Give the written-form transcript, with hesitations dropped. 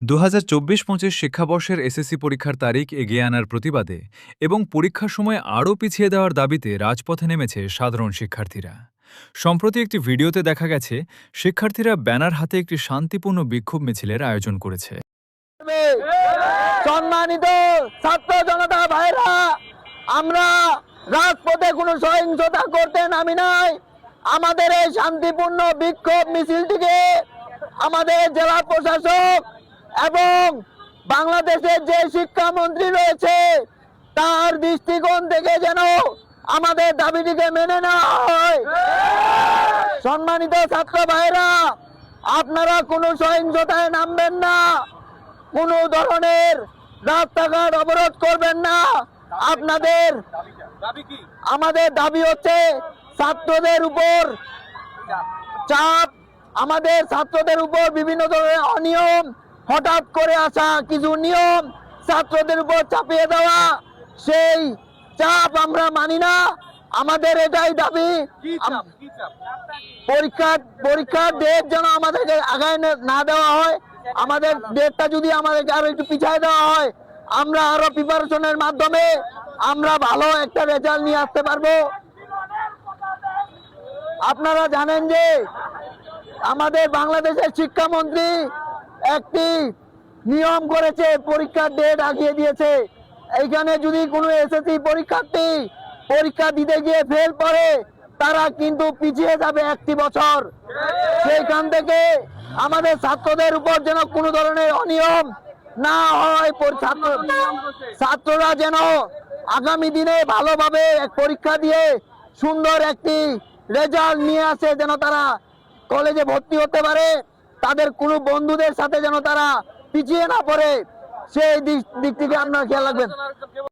২০২৪-২৫ শিক্ষাবর্ষের SSC পরীক্ষার তারিখ এগিয়ে আনার প্রতিবাদে এবং পরীক্ষার সময় আরও পিছিয়ে দেওয়ার দাবিতে রাজপথে নেমেছে সাধারণ শিক্ষার্থীরা। সম্প্রতি একটি ভিডিওতে দেখা গেছে শিক্ষার্থীরা ব্যানার হাতে একটি শান্তিপূর্ণ বিক্ষোভ মিছিলের আয়োজন করেছে। সম্মানিত ছাত্র জনতা ভাইরা, আমরা রাজপথে কোনো সহিংসতা করতে নামি নাই। আমাদের এই শান্তিপূর্ণ বিক্ষোভ মিছিলটিকে আমাদের জেলা প্রশাসক এবং বাংলাদেশের যে শিক্ষামন্ত্রী রয়েছে তার দৃষ্টিকোণ থেকে যেন আমাদের দাবিটিকে মেনে নেওয়া হয়। সম্মানিত ছাত্র ভাইরা, আপনারা কোনো সহিংসতায় নামবেন না, কোনো ধরনের রাস্তাঘাট অবরোধ করবেন না। আমাদের দাবি হচ্ছে ছাত্রদের উপর চাপ, আমাদের ছাত্রদের উপর বিভিন্ন ধরনের অনিয়ম, হঠাৎ করে আসা কিছু নিয়ম ছাত্রদের উপর চাপিয়ে দেওয়া, সেই চাপ আমরা মানি না। আমাদের এটাই দাবি, পরীক্ষার ডেট যেন আমাদেরকে আগায় না দেওয়া হয়। আমাদের ডেটটা যদি আমাদেরকে আরো একটু পিছায় দেওয়া হয়, আমরা আরো প্রিপারেশনের মাধ্যমে আমরা ভালো একটা রেজাল্ট নিয়ে আসতে পারবো। আপনারা জানেন যে আমাদের বাংলাদেশের শিক্ষামন্ত্রী একটি নিয়ম করেছে, পরীক্ষার ডেট আগিয়ে দিয়েছে। এইখানে যদি কোনো এসএসসি পরীক্ষার্থী পরীক্ষা দিতে গিয়ে ফেল করে, তারা কিন্তু পিছিয়ে যাবে একটি বছর। সেইখান থেকে আমাদের ছাত্রদের উপর যেন কোনো ধরনের অনিয়ম না হয়, ছাত্ররা যেন আগামী দিনে ভালোভাবে পরীক্ষা দিয়ে সুন্দর একটি রেজাল্ট নিয়ে আসে, যেন তারা কলেজে ভর্তি হতে পারে, তাদের কোনো বন্ধুদের সাথে যেন তারা পিছিয়ে না পড়ে, সেই দিক থেকে আপনারা খেয়াল রাখবেন।